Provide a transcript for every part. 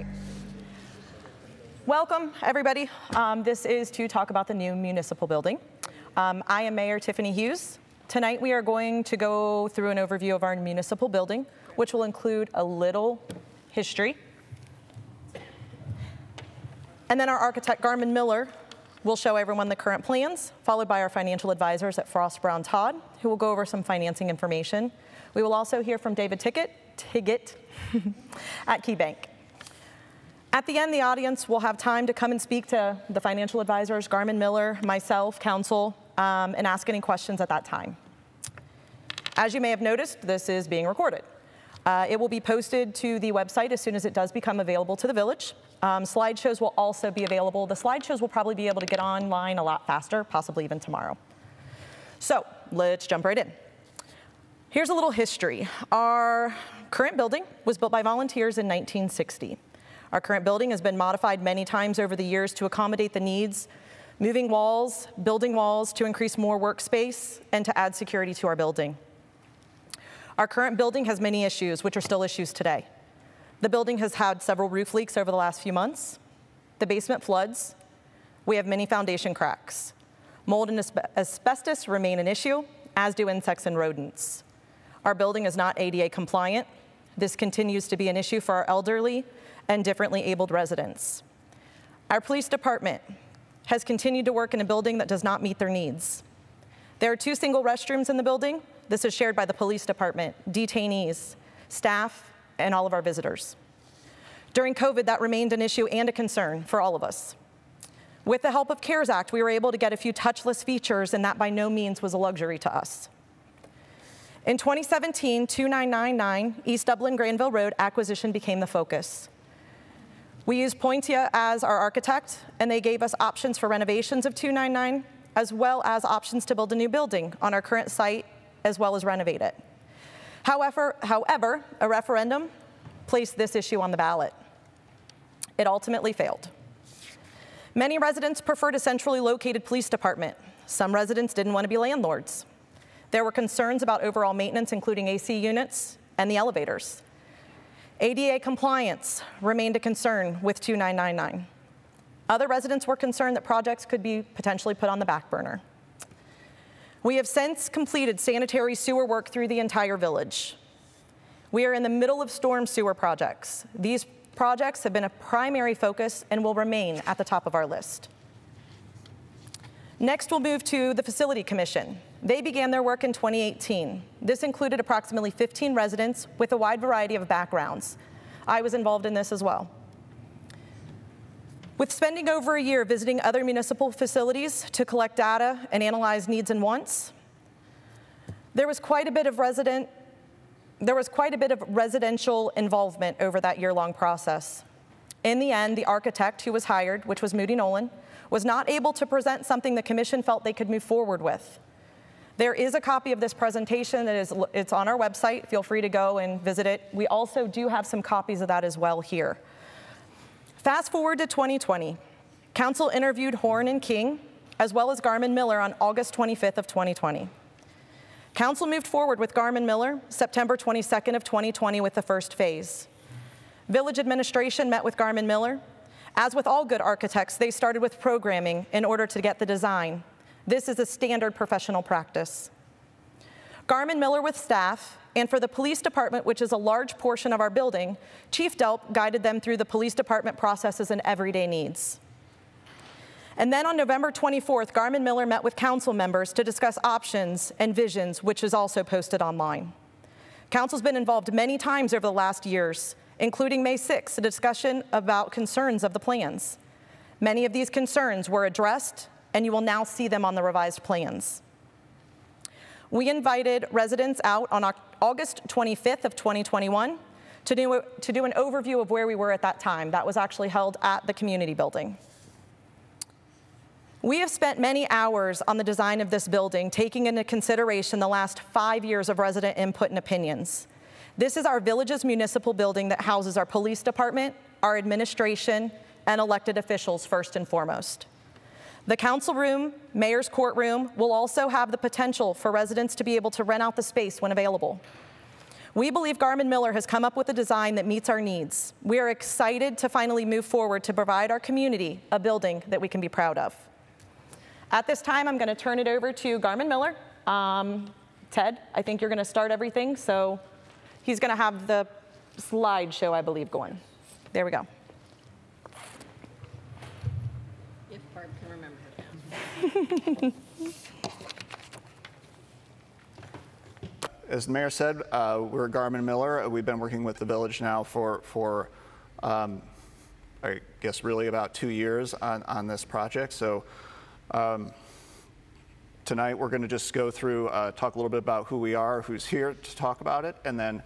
right. Welcome, everybody. This is to talk about the new municipal building. I am Mayor Tiffany Hughes. Tonight we are going to go through an overview of our municipal building, which will include a little history. And then our architect, Garmin Miller, will show everyone the current plans, followed by our financial advisors at Frost Brown Todd, who will go over some financing information. We will also hear from David Tiggett at KeyBank. At the end, the audience will have time to come and speak to the financial advisors, Garmin Miller, myself, council, and ask any questions at that time. As you may have noticed, this is being recorded. It will be posted to the website as soon as it does become available to the village. Slideshows will also be available. The slideshows will probably be able to get online a lot faster, possibly even tomorrow. So let's jump right in. Here's a little history. Our current building was built by volunteers in 1960. Our current building has been modified many times over the years to accommodate the needs, moving walls, building walls to increase more workspace, and to add security to our building. Our current building has many issues, which are still issues today. The building has had several roof leaks over the last few months. The basement floods. We have many foundation cracks. Mold and asbestos remain an issue, as do insects and rodents. Our building is not ADA compliant. This continues to be an issue for our elderly and differently abled residents. Our police department has continued to work in a building that does not meet their needs. There are 2 single restrooms in the building. This is shared by the police department, detainees, staff, and all of our visitors. During COVID, that remained an issue and a concern for all of us. With the help of CARES Act, we were able to get a few touchless features, and that by no means was a luxury to us. In 2017, 2999 East Dublin Granville Road acquisition became the focus. We used Pointia as our architect, and they gave us options for renovations of 299, as well as options to build a new building on our current site, as well as renovate it. However, a referendum placed this issue on the ballot. It ultimately failed. Many residents preferred a centrally located police department. Some residents didn't want to be landlords. There were concerns about overall maintenance, including AC units and the elevators. ADA compliance remained a concern with 2999. Other residents were concerned that projects could be potentially put on the back burner. We have since completed sanitary sewer work through the entire village. We are in the middle of storm sewer projects. These projects have been a primary focus and will remain at the top of our list. Next, we'll move to the Facility Commission. They began their work in 2018. This included approximately 15 residents with a wide variety of backgrounds. I was involved in this as well. With spending over a year visiting other municipal facilities to collect data and analyze needs and wants, there was quite a bit of residential involvement over that year-long process. In the end, the architect who was hired, which was Moody Nolan, was not able to present something the commission felt they could move forward with. There is a copy of this presentation it's on our website. Feel free to go and visit it. We also do have some copies of that as well here. Fast forward to 2020. Council interviewed Horn and King, as well as Garmin Miller on August 25th of 2020. Council moved forward with Garmin Miller September 22nd of 2020 with the first phase. Village administration met with Garmin Miller. As with all good architects, they started with programming in order to get the design. This is a standard professional practice. Garmin Miller with staff, and for the police department, which is a large portion of our building, Chief Delp guided them through the police department processes and everyday needs. And then on November 24th, Garmin Miller met with council members to discuss options and visions, which is also posted online. Council's been involved many times over the last years, including May 6th, a discussion about concerns of the plans. Many of these concerns were addressed, and you will now see them on the revised plans. We invited residents out on August 25th of 2021 to do an overview of where we were at that time. That was actually held at the community building. We have spent many hours on the design of this building, taking into consideration the last 5 years of resident input and opinions. This is our village's municipal building that houses our police department, our administration, and elected officials first and foremost. The council room, mayor's courtroom, will also have the potential for residents to be able to rent out the space when available. We believe Garmin Miller has come up with a design that meets our needs. We are excited to finally move forward to provide our community a building that we can be proud of. At this time, I'm going to turn it over to Garmin Miller. Ted, I think you're going to start everything, so he's going to have the slideshow, I believe, going. There we go. If Barb can remember. As the mayor said, we're Garmin Miller. We've been working with the village now for I guess really about 2 years on this project. So tonight we're going to just go through, talk a little bit about who we are, who's here to talk about it, and then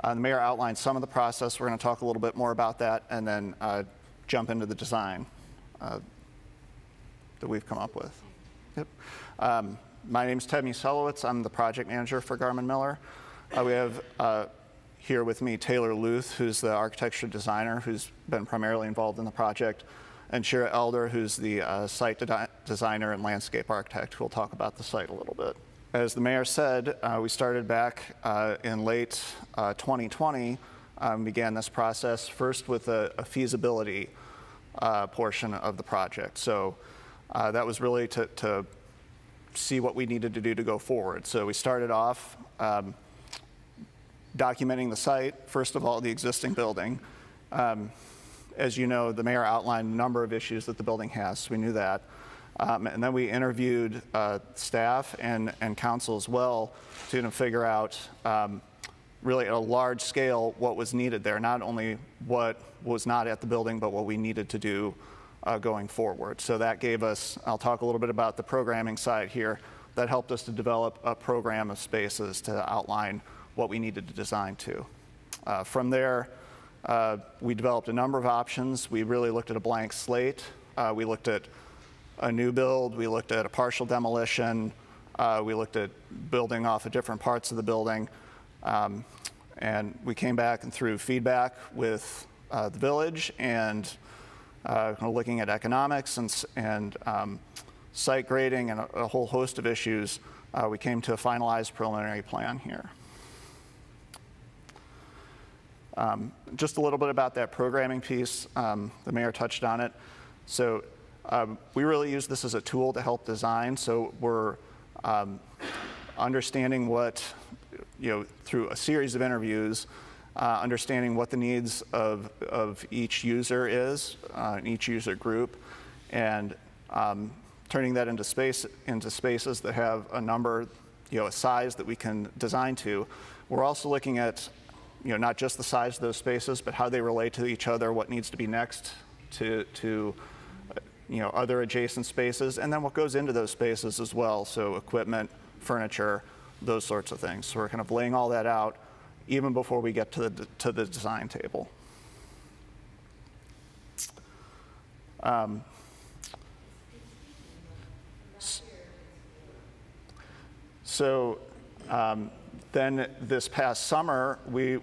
the mayor outlined some of the process. We're going to talk a little bit more about that, and then jump into the design that we've come up with. Yep. My name's Ted Muselowitz. I'm the project manager for Garmin Miller. We have here with me Taylor Luth, who's the architecture designer, who's been primarily involved in the project, and Shira Elder, who's the site designer and landscape architect, who will talk about the site a little bit. As the mayor said, we started back in late 2020, began this process first with a feasibility portion of the project. So that was really to see what we needed to do to go forward. So we started off documenting the site, first of all, the existing building. As you know, the mayor outlined a number of issues that the building has, so we knew that. And then we interviewed staff and council as well to figure out really at a large scale what was needed there, not only what was not at the building, but what we needed to do going forward. So that gave us, I'll talk a little bit about the programming side here, that helped us to develop a program of spaces to outline what we needed to design to. From there, we developed a number of options. We really looked at a blank slate. We looked at a new build, we looked at a partial demolition, we looked at building off of different parts of the building, and we came back and through feedback with the village and looking at economics and site grading and a whole host of issues, we came to a finalized preliminary plan here. Just a little bit about that programming piece. The mayor touched on it. So we really use this as a tool to help design. So we're understanding what, through a series of interviews, understanding what the needs of each user is, each user group, and turning that into spaces that have a number, a size that we can design to. We're also looking at, not just the size of those spaces, but how they relate to each other, what needs to be next to other adjacent spaces, and then what goes into those spaces as well. So equipment, furniture, those sorts of things. So we're kind of laying all that out even before we get to the design table. Then this past summer, we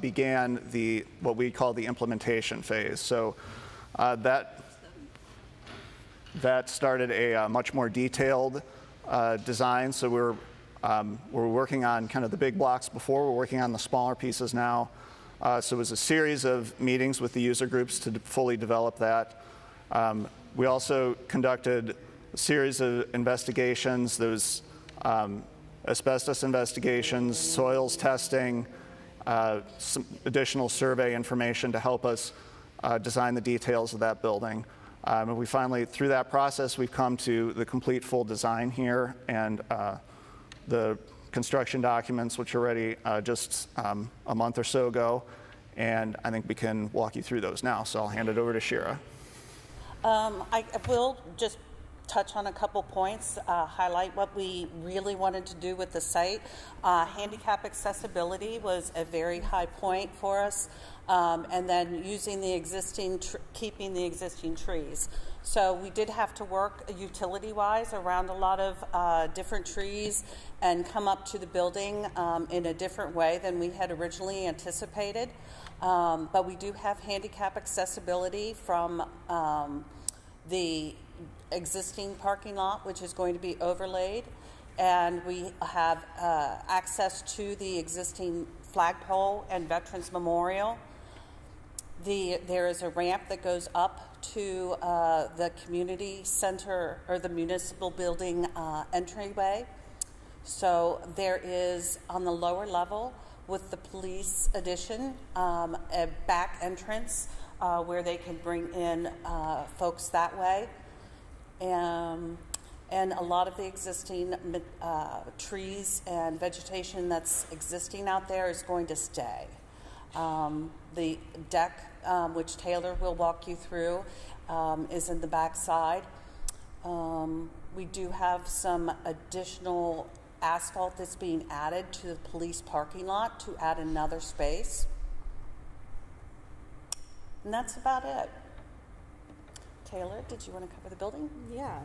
began what we call the implementation phase. So that started a much more detailed design. So we're working on kind of the big blocks before. We're working on the smaller pieces now. So it was a series of meetings with the user groups to fully develop that. We also conducted a series of investigations. Those asbestos investigations, soils testing, some additional survey information to help us design the details of that building. And we finally, through that process, we've come to the complete full design here and the construction documents, which are ready just a month or so ago. And I think we can walk you through those now. So I'll hand it over to Shira. I will just touch on a couple points, highlight what we really wanted to do with the site. Handicap accessibility was a very high point for us, and then using the existing, keeping the existing trees. So we did have to work utility-wise around a lot of different trees and come up to the building in a different way than we had originally anticipated. But we do have handicap accessibility from the existing parking lot, which is going to be overlaid, and we have access to the existing flagpole and Veterans Memorial. There is a ramp that goes up to the community center or the municipal building entryway. So there is, on the lower level with the police addition, a back entrance where they can bring in folks that way. And a lot of the existing trees and vegetation that's existing out there is going to stay. The deck, which Taylor will walk you through, is in the back side. We do have some additional asphalt that's being added to the police parking lot to add another space. And that's about it. Taylor, did you want to cover the building? Yeah.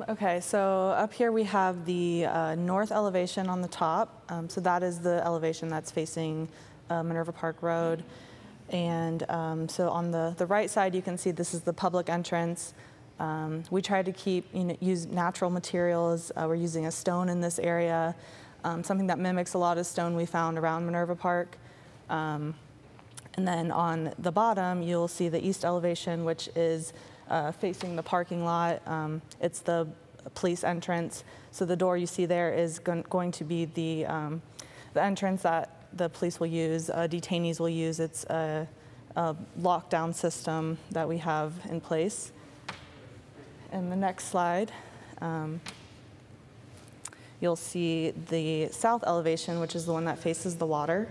Okay, so up here we have the north elevation on the top. So that is the elevation that's facing Minerva Park Road. And so on the right side, you can see this is the public entrance. We try to use natural materials. We're using a stone in this area, something that mimics a lot of stone we found around Minerva Park. And then on the bottom, you'll see the east elevation, which is facing the parking lot. It's the police entrance. So the door you see there is going to be the entrance that the police will use, detainees will use. It's a lockdown system that we have in place. In the next slide, you'll see the south elevation, which is the one that faces the water.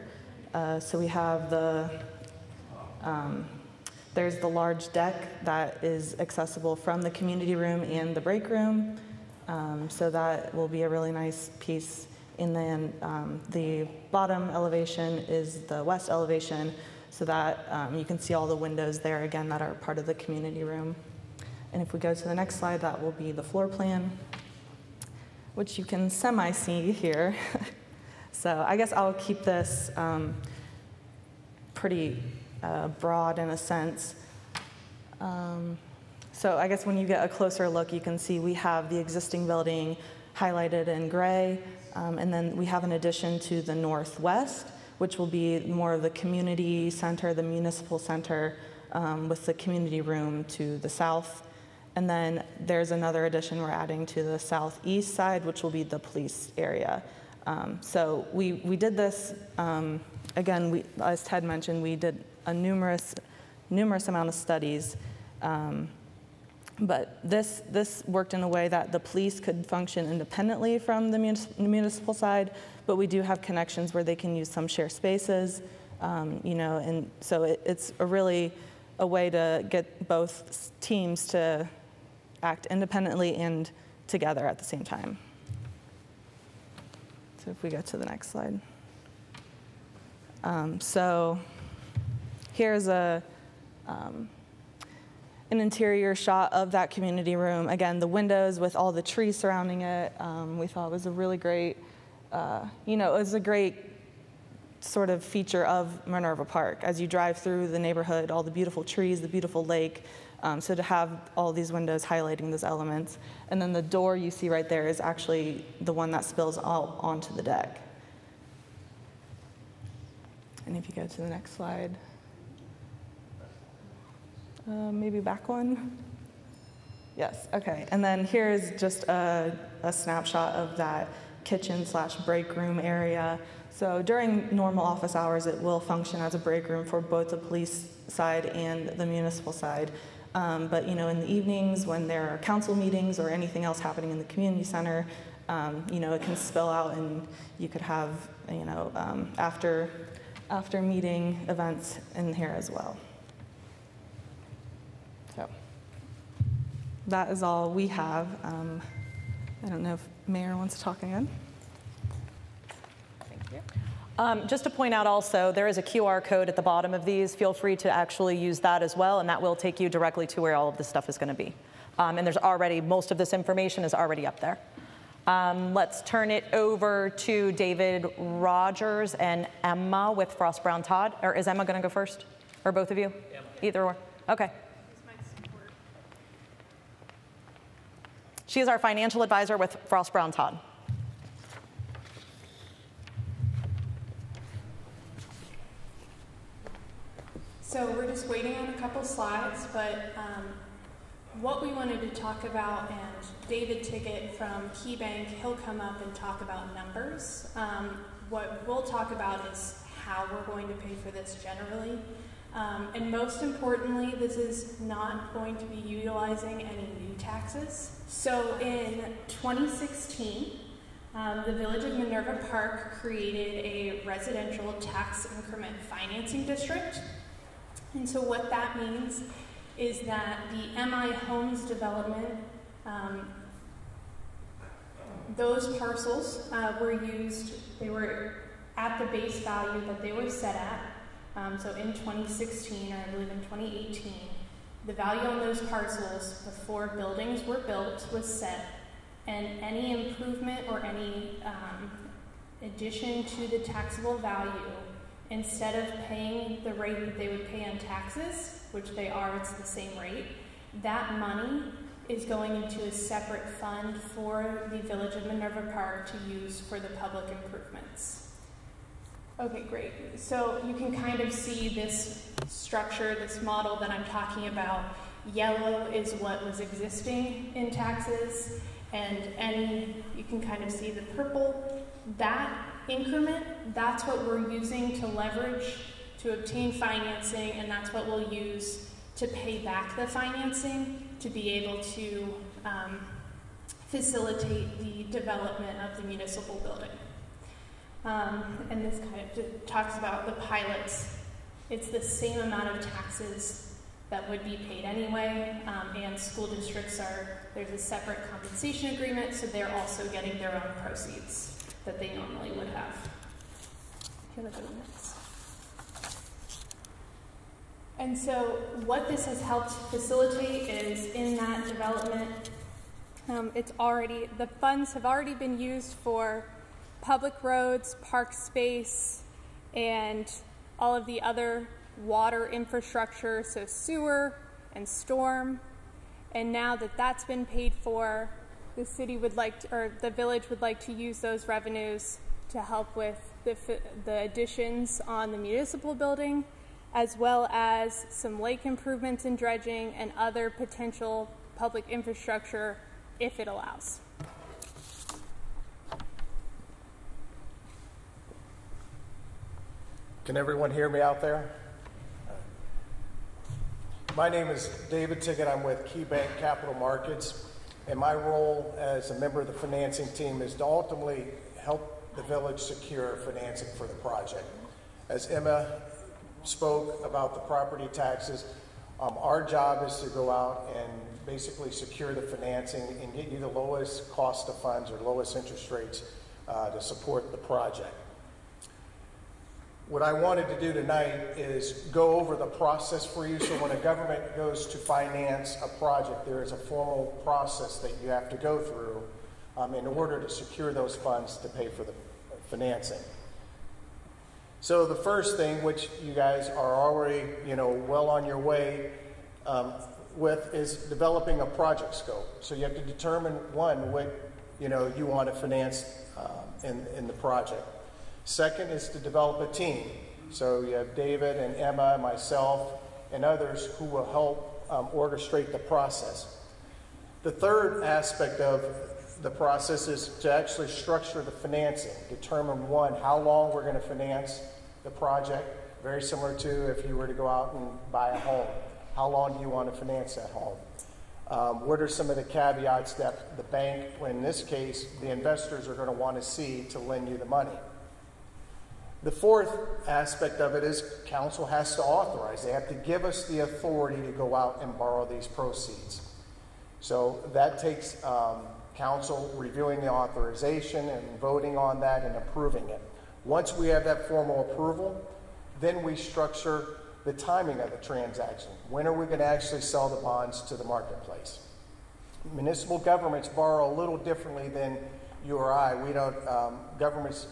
So we have there's the large deck that is accessible from the community room and the break room. So that will be a really nice piece. And then the bottom elevation is the west elevation, so that you can see all the windows there again that are part of the community room. And if we go to the next slide, that will be the floor plan, which you can semi-see here. So I guess I'll keep this pretty broad in a sense. So I guess when you get a closer look, you can see we have the existing building highlighted in gray, and then we have an addition to the northwest, which will be more of the community center, the municipal center, with the community room to the south. And then there's another addition we're adding to the southeast side, which will be the police area. So we did this, again, as Ted mentioned, we did a numerous amount of studies. But this worked in a way that the police could function independently from the municipal side, but we do have connections where they can use some shared spaces, and so it's really a way to get both teams to act independently and together at the same time. So if we go to the next slide. So here's an interior shot of that community room. Again, the windows with all the trees surrounding it, we thought was a really great, it was a great sort of feature of Minerva Park. As you drive through the neighborhood, all the beautiful trees, the beautiful lake, so to have all these windows highlighting those elements. And then the door you see right there is actually the one that spills out onto the deck. And if you go to the next slide. Maybe back one? Yes, okay. And then here's just a snapshot of that kitchen/break room area. So during normal office hours, it will function as a break room for both the police side and the municipal side. But in the evenings when there are council meetings or anything else happening in the community center, it can spill out, and you could have, after meeting events in here as well. So that is all we have. I don't know if Mayor wants to talk again. Thank you. Just to point out also, there is a QR code at the bottom of these. Feel free to actually use that as well, and that will take you directly to where all of this stuff is going to be. And there's already, most of this information is already up there. Let's turn it over to David Rogers and Emma with Frost Brown Todd. Or is Emma going to go first? Or both of you? Emma. Either or. Okay. She is our financial advisor with Frost Brown Todd. So we're just waiting on a couple slides, but what we wanted to talk about, and David Tickett from KeyBank, he'll come up and talk about numbers. What we'll talk about is how we're going to pay for this generally. And most importantly, this is not going to be utilizing any new taxes. So in 2016, the Village of Minerva Park created a residential tax increment financing district. And so what that means is that the MI Homes development, those parcels were used, they were at the base value that they were set at. So in 2016, or I believe in 2018, the value on those parcels before buildings were built was set, and any improvement or any addition to the taxable value, instead of paying the rate that they would pay on taxes, which they are, it's the same rate, that money is going into a separate fund for the Village of Minerva Park to use for the public improvements. Okay, great. So you can kind of see this structure, this model that I'm talking about. Yellow is what was existing in taxes, and you can kind of see the purple. That increment, that's what we're using to leverage to obtain financing, and that's what we'll use to pay back the financing to be able to facilitate the development of the municipal building. And this kind of talks about the pilots. It's the same amount of taxes that would be paid anyway, and school districts there's a separate compensation agreement, so they're also getting their own proceeds that they normally would have. If you look at the next. And so what this has helped facilitate is in that development, the funds have already been used for public roads, park space, and all of the other water infrastructure, so sewer and storm. And now that that's been paid for, the city would like to, or the village would like to use those revenues to help with the additions on the municipal building, as well as some lake improvements and dredging and other potential public infrastructure if it allows. Can everyone hear me out there? My name is David Tickett. I'm with KeyBank Capital Markets, and my role as a member of the financing team is to ultimately help the village secure financing for the project. As Emma spoke about the property taxes, our job is to go out and basically secure the financing and get you the lowest cost of funds or lowest interest rates to support the project. What I wanted to do tonight is go over the process for you, so when a government goes to finance a project, there is a formal process that you have to go through in order to secure those funds to pay for the financing. So the first thing, which you guys are already, well on your way with, is developing a project scope. So you have to determine, one, what you want to finance in the project. Second is to develop a team. So you have David and Emma, myself, and others who will help orchestrate the process. The third aspect of the process is to actually structure the financing. Determine, one, how long we're going to finance the project. Very similar to if you were to go out and buy a home. How long do you want to finance that home? What are some of the caveats that the bank, in this case, the investors are going to want to see to lend you the money? The fourth aspect of it is council has to authorize. They have to give us the authority to go out and borrow these proceeds. So that takes council reviewing the authorization and voting on that and approving it. Once we have that formal approval, then we structure the timing of the transaction. When are we going to actually sell the bonds to the marketplace? Municipal governments borrow a little differently than you or I. We don't, governments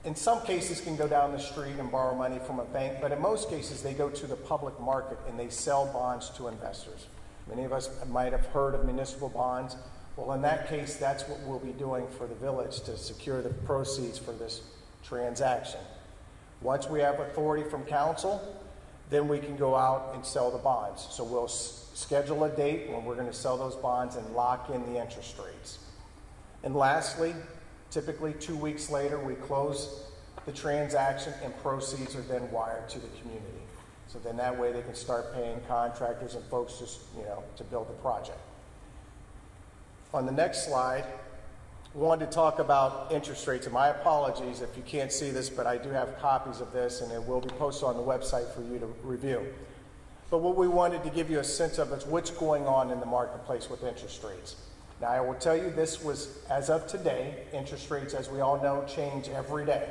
in some cases can go down the street and borrow money from a bank, but in most cases they go to the public market and they sell bonds to investors. Many of us might have heard of municipal bonds. Well, in that case, that's what we'll be doing for the village to secure the proceeds for this transaction. Once we have authority from council, then we can go out and sell the bonds. So we'll schedule a date when we're going to sell those bonds and lock in the interest rates. And lastly, typically 2 weeks later, we close the transaction and proceeds are then wired to the community. So then that way they can start paying contractors and folks just, to build the project. On the next slide, I wanted to talk about interest rates. And my apologies if you can't see this, but I do have copies of this and it will be posted on the website for you to review. But what we wanted to give you a sense of is what's going on in the marketplace with interest rates. Now, I will tell you this was, as of today, interest rates, as we all know, change every day.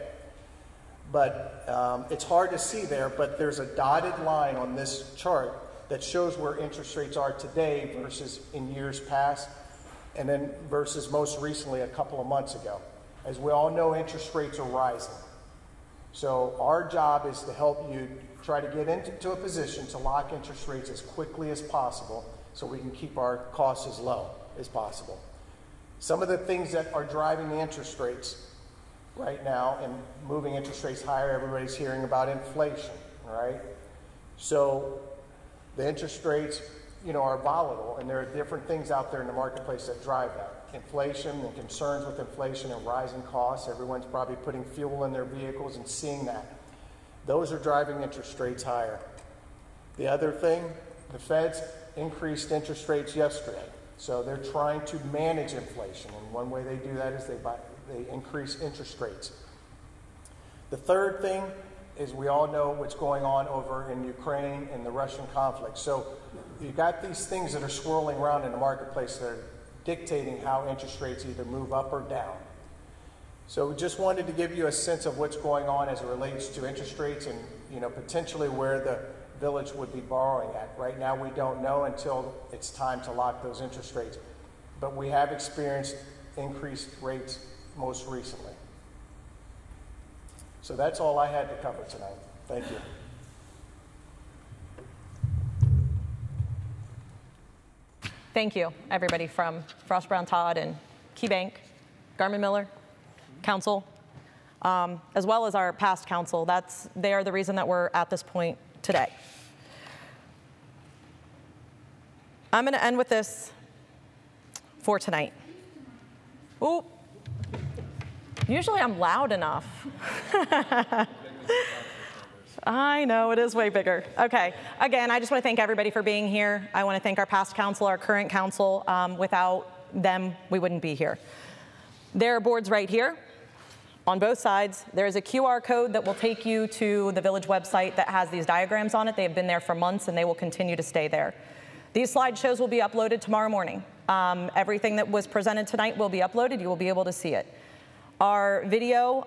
But it's hard to see there, but there's a dotted line on this chart that shows where interest rates are today versus in years past, and then versus most recently a couple of months ago. As we all know, interest rates are rising. So our job is to help you try to get into a position to lock interest rates as quickly as possible so we can keep our costs as low as possible. Some of the things that are driving the interest rates right now and moving interest rates higher, everybody's hearing about inflation, right? So the interest rates, are volatile, and there are different things out there in the marketplace that drive that. Inflation and concerns with inflation and rising costs. Everyone's probably putting fuel in their vehicles and seeing that. Those are driving interest rates higher. The other thing, the Feds increased interest rates yesterday. So they're trying to manage inflation, and one way they do that is they increase interest rates. The third thing is we all know what's going on over in Ukraine and the Russian conflict. So you've got these things that are swirling around in the marketplace that are dictating how interest rates either move up or down. So we just wanted to give you a sense of what's going on as it relates to interest rates and potentially where the village would be borrowing at. Right now we don't know until it's time to lock those interest rates. But we have experienced increased rates most recently. So that's all I had to cover tonight. Thank you. Thank you, everybody from Frost Brown Todd and KeyBank, Garmin Miller, council, as well as our past council. They are the reason that we're at this point today. I'm going to end with this for tonight. Ooh. Usually I'm loud enough. I know, it is way bigger. Okay, again, I just want to thank everybody for being here. I want to thank our past council, our current council. Without them, we wouldn't be here. There are boards right here on both sides. There is a QR code that will take you to the village website that has these diagrams on it. They have been there for months and they will continue to stay there. These slideshows will be uploaded tomorrow morning. Everything that was presented tonight will be uploaded. You will be able to see it. Our video,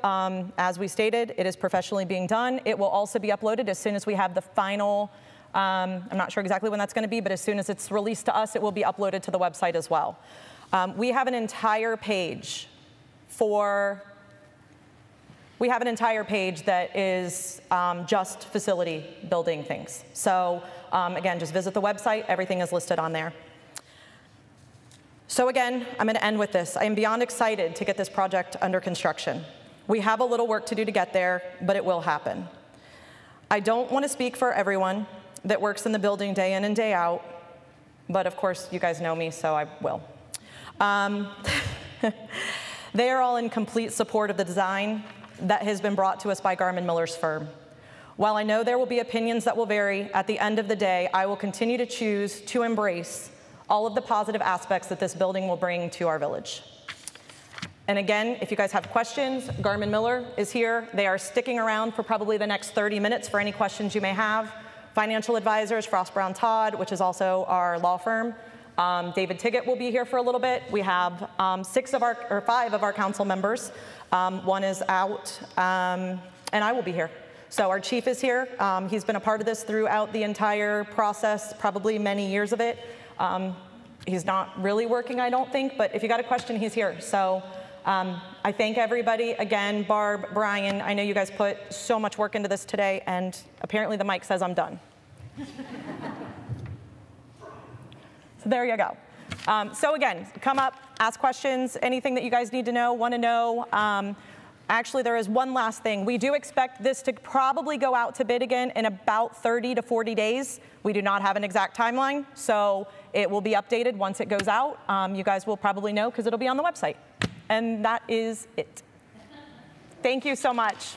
as we stated, it is professionally being done. It will also be uploaded as soon as we have the final, I'm not sure exactly when that's going to be, but as soon as it's released to us, it will be uploaded to the website as well. We have an entire page that is just facility building things. So again, just visit the website. Everything is listed on there. So again, I'm going to end with this. I am beyond excited to get this project under construction. We have a little work to do to get there, but it will happen. I don't want to speak for everyone that works in the building day in and day out, but of course you guys know me, so I will. They are all in complete support of the design that has been brought to us by Garmin Miller's firm. While I know there will be opinions that will vary, at the end of the day, I will continue to choose to embrace all of the positive aspects that this building will bring to our village. And again, if you guys have questions, Garmin Miller is here. They are sticking around for probably the next 30 minutes for any questions you may have. Financial advisors, Frost Brown Todd, which is also our law firm. David Tiggett will be here for a little bit. We have 5 of our council members. One is out, and I will be here. So our chief is here. He's been a part of this throughout the entire process, probably many years of it. He's not really working, I don't think, but if you got a question, he's here. So I thank everybody. Again, Barb, Brian, I know you guys put so much work into this today, and apparently the mic says I'm done. So there you go. So again, come up, ask questions, anything that you guys need to know, want to know. Actually, there is one last thing. We do expect this to probably go out to bid again in about 30 to 40 days. We do not have an exact timeline, so it will be updated once it goes out. You guys will probably know because it'll be on the website. And that is it. Thank you so much.